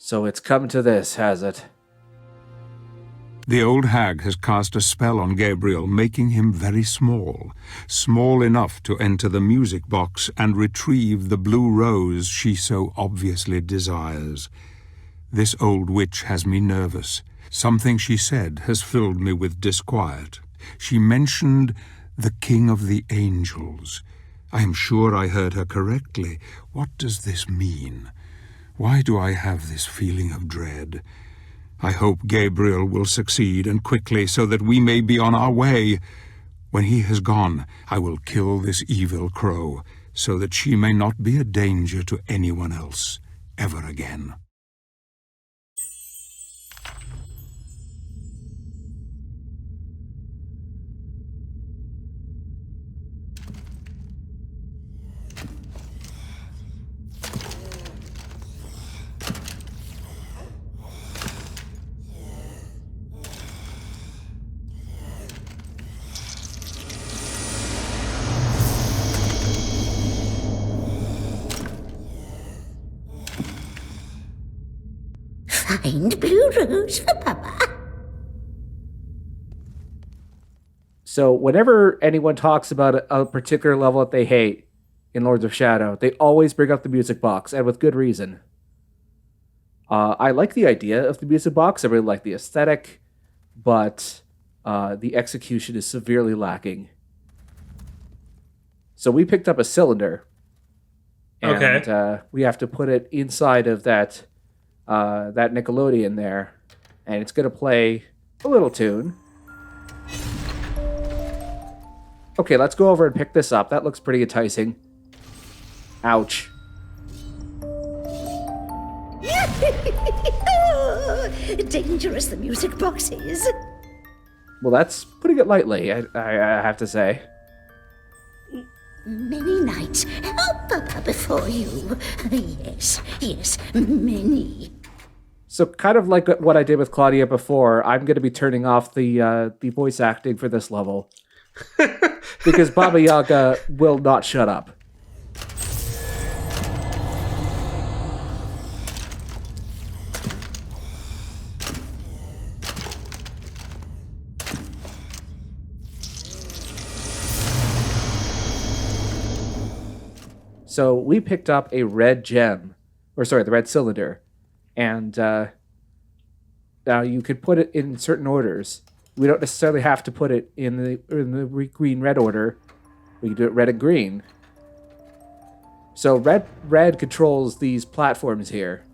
So it's come to this, has it? The old hag has cast a spell on Gabriel, making him very small, small enough to enter the music box and retrieve the blue rose she so obviously desires. This old witch has me nervous. Something she said has filled me with disquiet. She mentioned the King of the Angels. I am sure I heard her correctly. What does this mean? Why do I have this feeling of dread? I hope Gabriel will succeed, and quickly, so that we may be on our way. When he has gone, I will kill this evil crow, so that she may not be a danger to anyone else ever again. Find blue rose for Papa. So whenever anyone talks about a particular level that they hate in Lords of Shadow, they always bring up the music box, and with good reason. I like the idea of the music box. I really like the aesthetic, but the execution is severely lacking. So we picked up a cylinder, and we have to put it inside of that Nickelodeon there, and it's going to play a little tune. Okay, let's go over and pick this up. That looks pretty enticing. Ouch. Oh, dangerous the music box is. Well, that's putting it lightly, I have to say. Many nights help Papa before you. Yes, many. So kind of like what I did with Claudia before, I'm going to be turning off the voice acting for this level. Because Baba Yaga will not shut up. So we picked up a red gem, the red cylinder, and now you could put it in certain orders. We don't necessarily have to put it in the green-red order. We can do it red and green. So red controls these platforms here,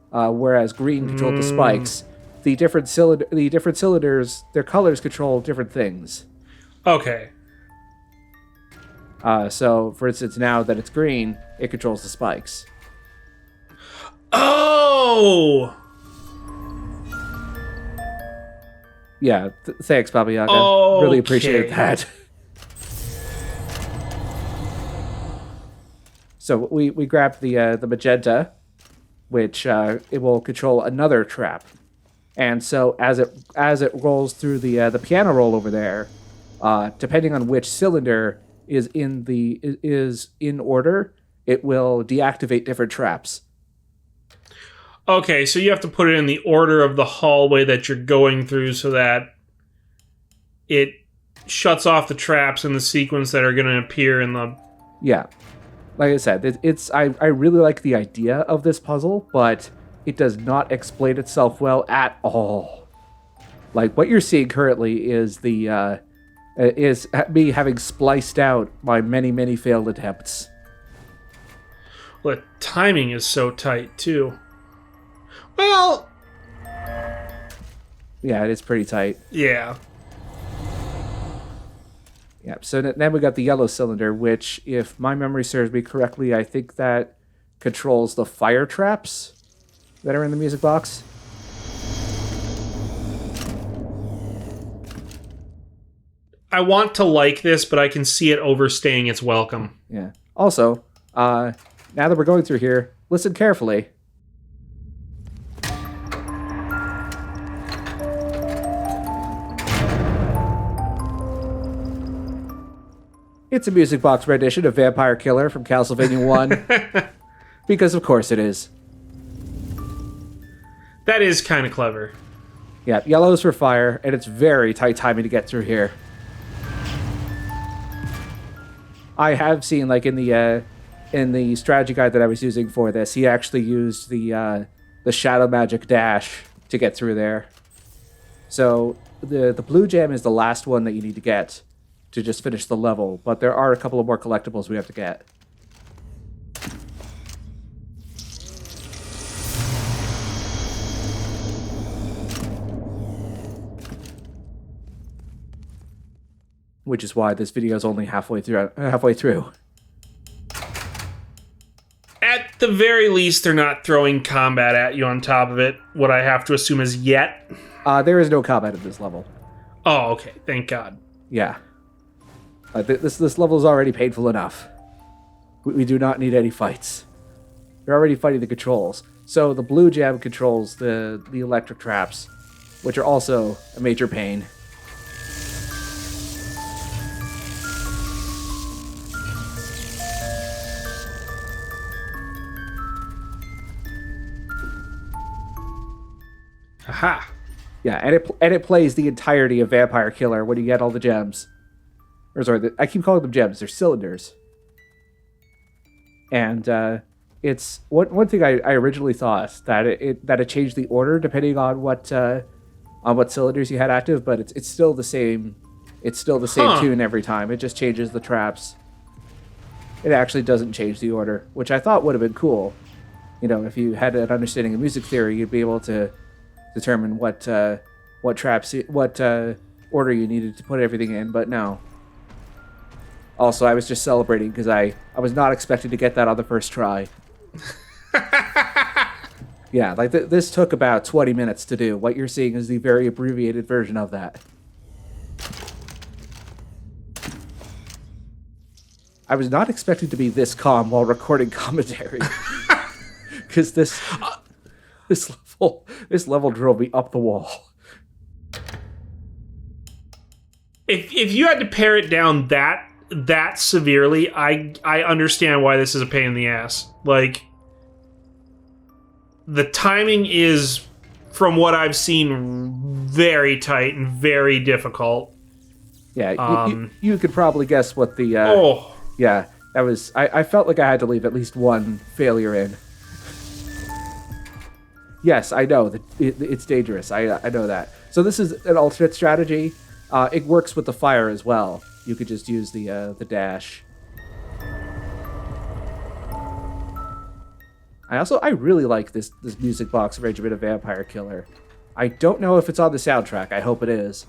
whereas green controlled the spikes. The different cylinders, their colors control different things. Okay. So, for instance, now that it's green, it controls the spikes. Oh! Yeah, thanks, Baba Yaga. Okay. Really appreciate that. So we grabbed the magenta, which it will control another trap, and so as it rolls through the piano roll over there, depending on which cylinder is in order, it will deactivate different traps. Okay, so you have to put it in the order of the hallway that you're going through so that it shuts off the traps in the sequence that are going to appear in the... Yeah. Like I said, I really like the idea of this puzzle, but it does not explain itself well at all. Like, what you're seeing currently is is me having spliced out my many, many failed attempts. Well, the timing is so tight, too. Well... Yeah, it is pretty tight. Yeah. Yeah, so then we got the yellow cylinder, which, if my memory serves me correctly, I think that controls the fire traps that are in the music box. I want to like this, but I can see it overstaying its welcome. Yeah. Also, now that we're going through here, listen carefully. It's a music box rendition of Vampire Killer from Castlevania 1. Because of course it is. That is kind of clever. Yeah, yellow's for fire, and it's very tight timing to get through here. I have seen, like, in the strategy guide that I was using for this, he actually used the shadow magic dash to get through there. So the blue gem is the last one that you need to get to just finish the level, but there are a couple of more collectibles we have to get. Which is why this video is only halfway through. At the very least, they're not throwing combat at you on top of it. What I have to assume is yet. There is no combat at this level. Oh, okay. Thank God. Yeah. This level is already painful enough. We do not need any fights. You're already fighting the controls. So the blue gem controls the electric traps, which are also a major pain. Aha. Yeah, and it plays the entirety of Vampire Killer when you get all the gems. Or sorry, I keep calling them gems. They're cylinders. And it's one thing I originally thought that it changed the order depending on what cylinders you had active, but it's still the same. It's still the same tune every time. It just changes the traps. It actually doesn't change the order, which I thought would have been cool. You know, if you had an understanding of music theory, you'd be able to determine what order you needed to put everything in, but no. Also, I was just celebrating because I was not expecting to get that on the first try. Yeah, like this took about 20 minutes to do. What you're seeing is the very abbreviated version of that. I was not expecting to be this calm while recording commentary. Because this level drove me up the wall. If you had to pare it down that severely, I understand why this is a pain in the ass. Like, the timing is, from what I've seen, very tight and very difficult. Yeah, you could probably guess what the... Yeah, that was... I felt like I had to leave at least one failure in. Yes, I know that it's dangerous. I know that. So this is an alternate strategy. It works with the fire as well. You could just use the dash. I really like this music box arrangement of Vampire Killer. I don't know if it's on the soundtrack. I hope it is.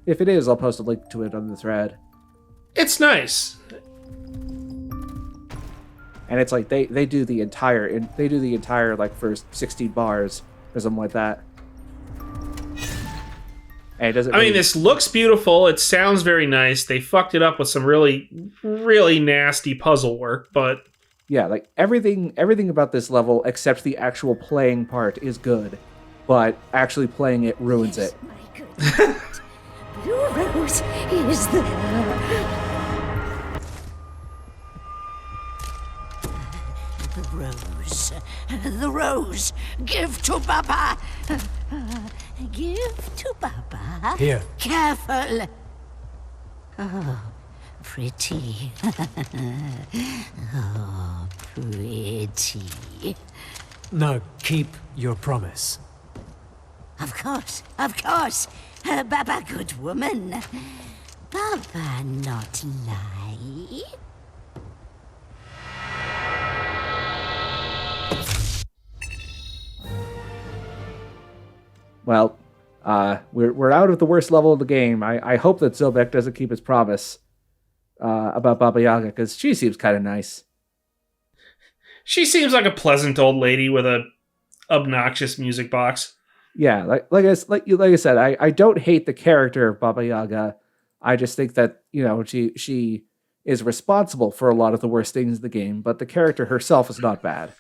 If it is, I'll post a link to it on the thread. It's nice. And it's like they do the entire like first 16 bars or something like that. And it doesn't. I mean, this looks beautiful. It sounds very nice. They fucked it up with some really, really nasty puzzle work, but yeah, like everything about this level except the actual playing part is good, but actually playing it ruins it. Blue Rose is the rose. Give to Baba. Give to Baba. Here. Careful. Oh, pretty. Oh, pretty. No, keep your promise. Of course. Baba, good woman. Baba, not lie. Well, we're out of the worst level of the game. I hope that Zobek doesn't keep his promise about Baba Yaga, because she seems kind of nice. She seems like a pleasant old lady with a obnoxious music box. Yeah, like I said, I don't hate the character of Baba Yaga. I just think that, you know, she is responsible for a lot of the worst things in the game, but the character herself is not bad.